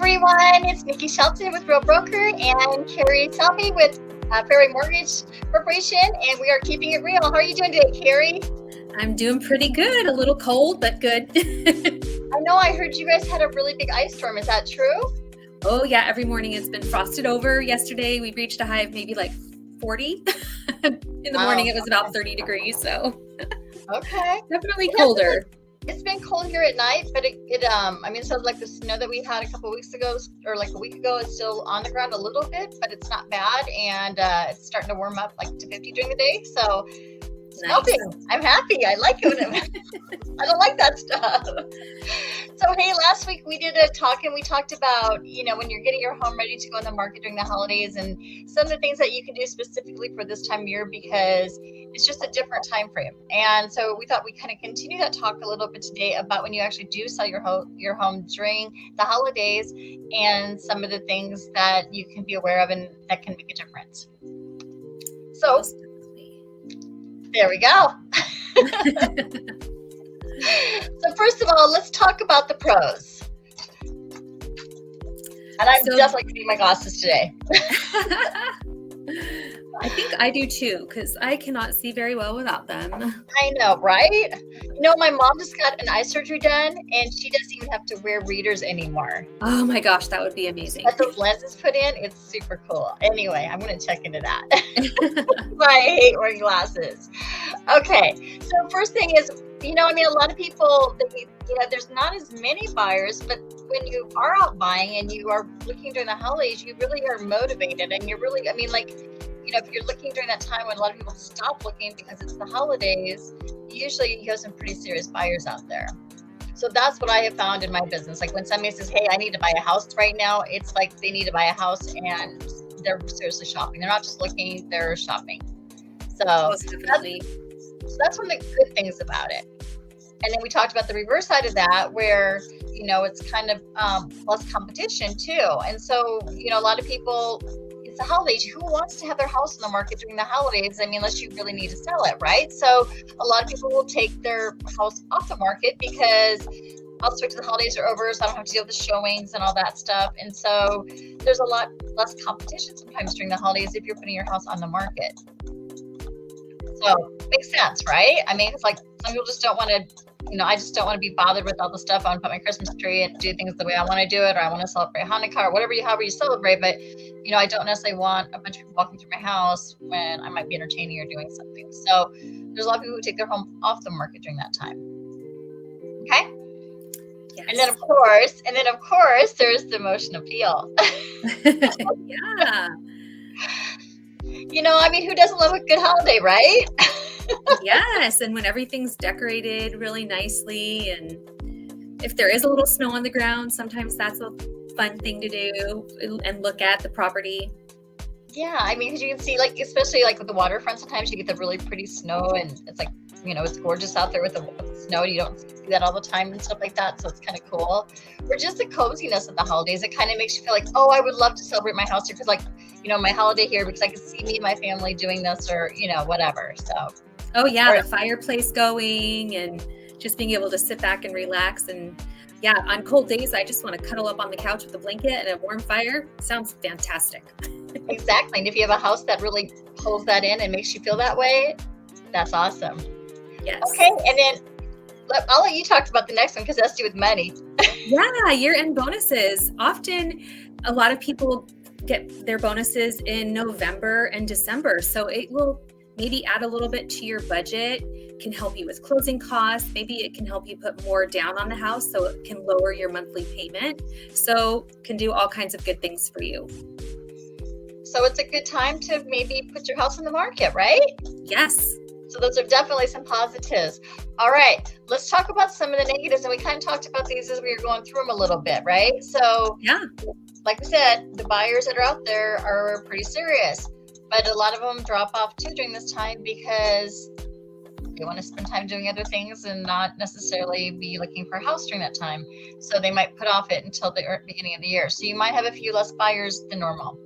everyone, it's Niki Shelton with Real Broker and Kerri Selby with Ferry Mortgage Corporation, and we are keeping it real. How are you doing today, Kerri? I'm doing pretty good. A little cold, but good. I know I heard you guys had a really big ice storm. Is that true? Oh yeah, every morning it's been frosted over. Yesterday we reached a high of maybe like 40. In the morning it was about 30 degrees, so okay. Definitely colder. It's been cold here at night, but it sounds like the snow that we had a couple weeks ago or like a week ago is still on the ground a little bit, but it's not bad, and it's starting to warm up like to 50 during the day. So nice. I'm happy. I like it. I don't like that stuff. So hey, last week we did a talk and we talked about, when you're getting your home ready to go in the market during the holidays and some of the things that you can do specifically for this time of year because it's just a different time frame. And so we thought we kind of continue that talk a little bit today about when you actually do sell your home during the holidays and some of the things that you can be aware of and that can make a difference. So there we go. So first of all, let's talk about the pros. And I'm definitely getting my glasses today. I think I do too, because I cannot see very well without them. I know, right? My mom just got an eye surgery done, and she doesn't even have to wear readers anymore. Oh my gosh, that would be amazing. But those lenses put in, it's super cool. Anyway, I'm going to check into that. I hate wearing glasses. Okay, so first thing is, a lot of people, there's not as many buyers, but when you are out buying and you are looking during the holidays, you really are motivated, and you're really, if you're looking during that time when a lot of people stop looking because it's the holidays, usually you have some pretty serious buyers out there. So that's what I have found in my business. Like when somebody says, hey, I need to buy a house right now, it's like they need to buy a house and they're seriously shopping. They're not just looking, they're shopping. So that's one of the good things about it. And then we talked about the reverse side of that where, it's kind of less competition too. And so, a lot of people, it's the holidays. Who wants to have their house in the market during the holidays? Unless you really need to sell it, right? So a lot of people will take their house off the market because I'll switch to the holidays are over, so I don't have to deal with the showings and all that stuff. And so there's a lot less competition sometimes during the holidays if you're putting your house on the market. So makes sense, right? It's like some people just don't want to, I just don't want to be bothered with all the stuff. I want to put my Christmas tree and do things the way I want to do it, or I want to celebrate Hanukkah or however you celebrate. But, I don't necessarily want a bunch of people walking through my house when I might be entertaining or doing something. So there's a lot of people who take their home off the market during that time. Okay. Yes. And then of course, there's the emotion appeal. Yeah. Who doesn't love a good holiday, right? Yes, and when everything's decorated really nicely, and if there is a little snow on the ground, sometimes that's a fun thing to do and look at the property. Yeah, because you can see, especially with the waterfront, sometimes you get the really pretty snow, and it's like, it's gorgeous out there with the snow, and you don't see that all the time and stuff like that, so it's kind of cool. Or just the coziness of the holidays, it kind of makes you feel like, oh, I would love to celebrate my house here, because my holiday here, because I can see me and my family doing this, or, whatever, so. Oh yeah, the fireplace going and just being able to sit back and relax. And yeah, on cold days, I just want to cuddle up on the couch with a blanket and a warm fire. Sounds fantastic. Exactly. And if you have a house that really pulls that in and makes you feel that way, that's awesome. Yes. Okay. And then I'll let you talk about the next one because it has to do with money. Yeah, year-end bonuses. Often a lot of people get their bonuses in November and December. So it will maybe add a little bit to your budget, can help you with closing costs. Maybe it can help you put more down on the house so it can lower your monthly payment. So can do all kinds of good things for you. So it's a good time to maybe put your house in the market, right? Yes. So those are definitely some positives. All right, let's talk about some of the negatives. And we kind of talked about these as we were going through them a little bit, right? So yeah, like I said, the buyers that are out there are pretty serious. But a lot of them drop off too during this time because they want to spend time doing other things and not necessarily be looking for a house during that time. So they might put off it until the beginning of the year. So you might have a few less buyers than normal.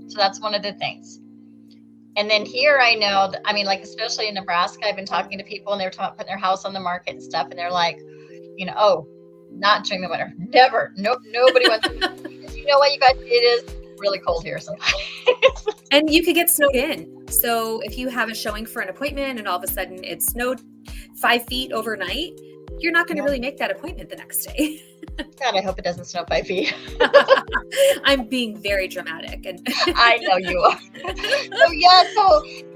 So that's one of the things. And then here I know, especially in Nebraska, I've been talking to people and they were talking about putting their house on the market and stuff. And they're like, oh, not during the winter. Never. Nope. Nobody wants to. you know what, you guys, it is really cold here sometimes. And you could get snowed in. So if you have a showing for an appointment and all of a sudden it snowed 5 feet overnight, you're not going to really make that appointment the next day. God, I hope it doesn't snow 5 feet. I'm being very dramatic. And I know you are.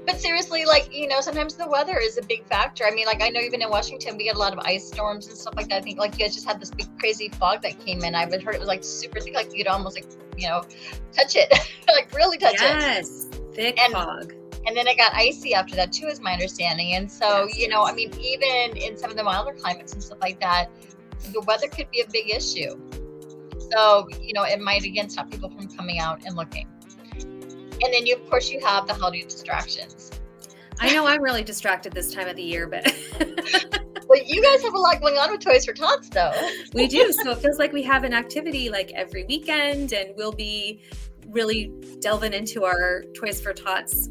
But seriously, like, sometimes the weather is a big factor. I mean, like, I know even in Washington, we get a lot of ice storms and stuff like that. I think, like, you guys just had this big crazy fog that came in. I've heard it was like super thick, like you'd almost like, touch it, like really touch it. Yes, thick fog. And then it got icy after that too, is my understanding. And so, I mean, even in some of the milder climates and stuff like that, the weather could be a big issue. So, it might again stop people from coming out and looking. And then of course you have the holiday distractions. I know I'm really distracted this time of the year, but well, you guys have a lot going on with Toys for Tots though. We do. So it feels like we have an activity like every weekend, and we'll be really delving into our Toys for Tots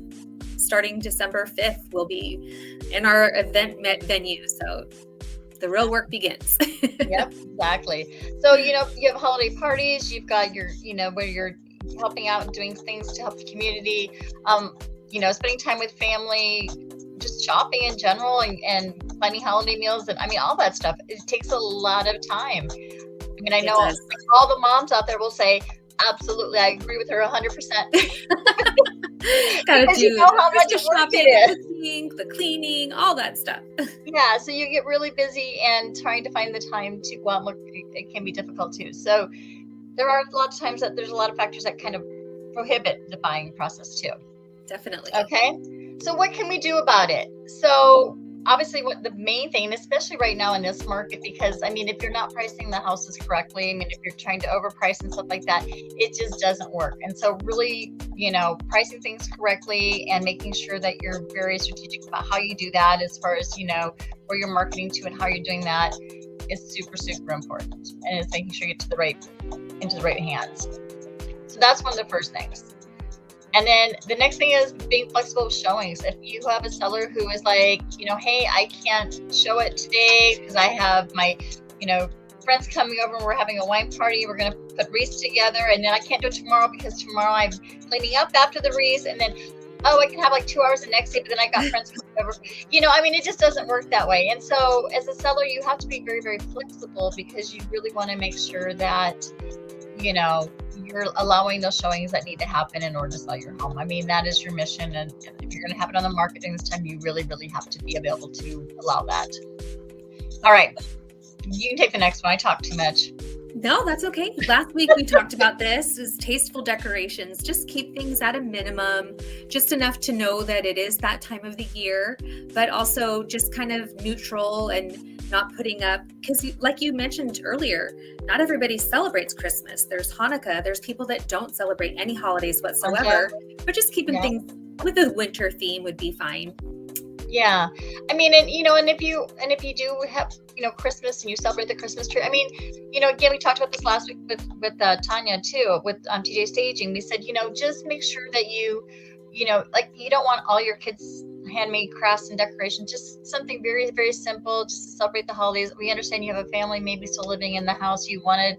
starting December 5th. We'll be in our event venue. So the real work begins. Yep, exactly. So, you have holiday parties, you've got your, where you're helping out and doing things to help the community, spending time with family, just shopping in general and planning holiday meals. And I mean, all that stuff, it takes a lot of time. I mean, I know all the moms out there will say, absolutely, I agree with her 100%. Gotta do how much the work shopping, it is. the cleaning, all that stuff. Yeah, so you get really busy, and trying to find the time to go out and look, it can be difficult too. So there are a lot of times that there's a lot of factors that kind of prohibit the buying process too. Definitely. Okay, so what can we do about it? So obviously, what the main thing, especially right now in this market, because I mean, if you're not pricing the houses correctly, I mean, if you're trying to overprice and stuff like that, it just doesn't work. And so really, pricing things correctly and making sure that you're very strategic about how you do that, as far as, where you're marketing to and how you're doing that, is super, super important. And it's making sure you get into the right hands. So that's one of the first things. And then the next thing is being flexible with showings. If you have a seller who is like, hey, I can't show it today because I have my, friends coming over and we're having a wine party. We're going to put wreaths together, and then I can't do it tomorrow because tomorrow I'm cleaning up after the wreaths, and then, I can have like 2 hours the next day, but then I got friends coming over. I mean, it just doesn't work that way. And so as a seller, you have to be very, very flexible, because you really want to make sure that, you're allowing those showings that need to happen in order to sell your home. I mean, that is your mission. And if you're going to have it on the market during this time, you really, really have to be available to allow that. All right. You can take the next one. I talk too much. No, that's okay. Last week we talked about this, is tasteful decorations. Just keep things at a minimum, just enough to know that it is that time of the year, but also just kind of neutral and not putting up, because like you mentioned earlier, not everybody celebrates Christmas. There's Hanukkah. There's people that don't celebrate any holidays whatsoever, but just keeping things with a winter theme would be fine. Yeah. I mean, and if you do have, Christmas and you celebrate the Christmas tree, I mean, again, we talked about this last week with Tanya too, with TJ Staging. We said, just make sure that you don't want all your kids' handmade crafts and decorations, just something very, very simple, just to celebrate the holidays. We understand you have a family maybe still living in the house. You wanted,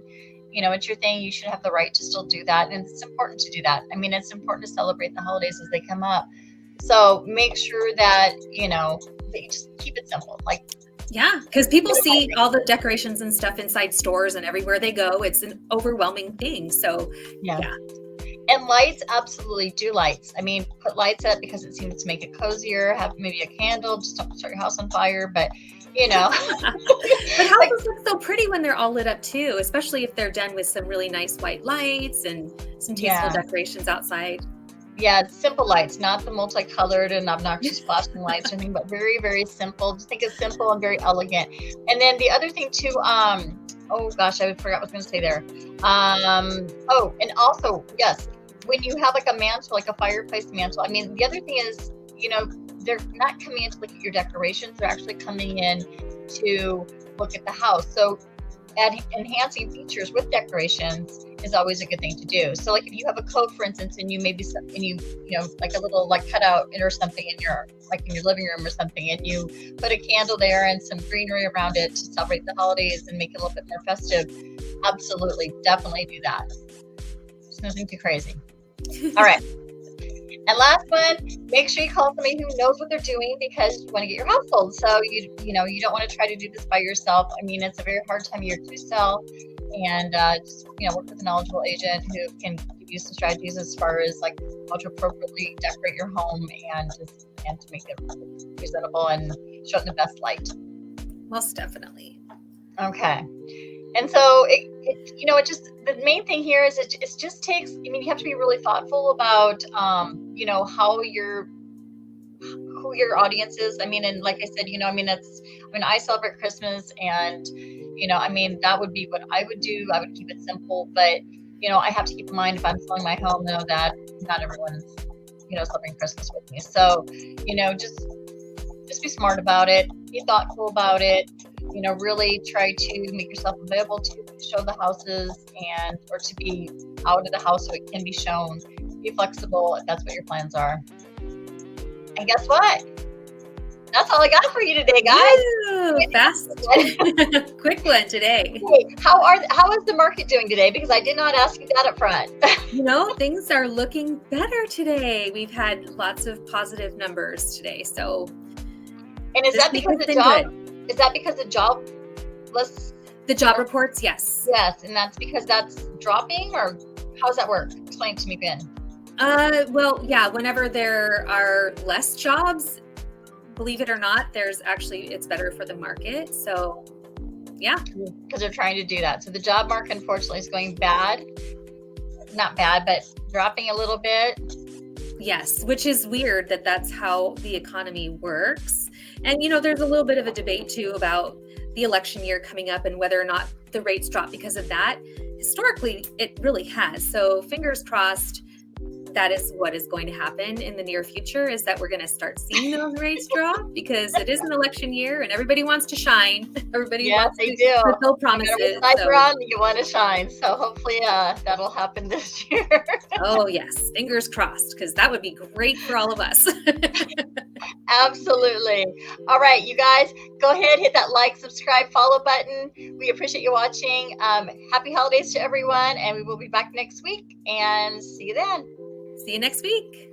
it's your thing. You should have the right to still do that. And it's important to do that. I mean, it's important to celebrate the holidays as they come up. So make sure that, that you just keep it simple. Yeah, because people see all the decorations and stuff inside stores, and everywhere they go, it's an overwhelming thing. So, yeah. And lights, absolutely do lights. I mean, put lights up because it seems to make it cozier. Have maybe a candle, just don't start your house on fire, but But houses look so pretty when they're all lit up too, especially if they're done with some really nice white lights and some tasteful decorations outside. Yeah, simple lights, not the multicolored and obnoxious flashing lights or anything, but very, very simple. Just think it's simple and very elegant. And then the other thing too, oh gosh, I forgot what I was going to say there. And also, yes, when you have like a mantle, like a fireplace mantle, I mean, the other thing is, they're not coming in to look at your decorations. They're actually coming in to look at the house. So enhancing features with decorations is always a good thing to do. So like if you have a coat, for instance, and you maybe, like a little like cutout or something in your living room or something, and you put a candle there and some greenery around it to celebrate the holidays and make it a little bit more festive, absolutely, definitely do that. Just nothing too crazy. All right. And last one, make sure you call somebody who knows what they're doing because you want to get your house sold. So you don't want to try to do this by yourself. I mean, it's a very hard time of year to sell, and just work with a knowledgeable agent who can give you some strategies as far as like how to appropriately decorate your home and to make it presentable and show it in the best light. Most definitely. Okay. And so it just, the main thing here is it just takes, I mean, you have to be really thoughtful about, who your audience is. I mean, and like I said, I celebrate Christmas and, that would be what I would do. I would keep it simple, but, I have to keep in mind if I'm selling my home, though, that not everyone's, celebrating Christmas with me. So, just be smart about it, be thoughtful about it, really try to make yourself available to show the houses or to be out of the house so it can be shown. Be flexible if that's what your plans are. And guess what? That's all I got for you today, guys. Woo, fast, quick one today. Hey, how is the market doing today? Because I did not ask you that up front. Things are looking better today. We've had lots of positive numbers today. So, and is that because the job? Is that because the job lists? The job reports, yes. Yes, and that's because that's dropping, or how does that work? Explain it to me, Ben. Well, yeah, whenever there are less jobs, believe it or not, it's better for the market. So, yeah. Because they're trying to do that. So the job market, unfortunately, is going bad. Not bad, but dropping a little bit. Yes, which is weird that's how the economy works. And, there's a little bit of a debate, too, about the election year coming up and whether or not the rates drop because of that. Historically, it really has. So fingers crossed, that is what is going to happen in the near future, is that we're going to start seeing those rates drop because it is an election year and everybody wants to shine. Everybody wants to fulfill promises. You want to shine. So hopefully that'll happen this year. Oh, yes. Fingers crossed, because that would be great for all of us. Absolutely. All right, you guys, go ahead, hit that like, subscribe, follow button. We appreciate you watching. Happy holidays to everyone, and we will be back next week. And see you then. See you next week.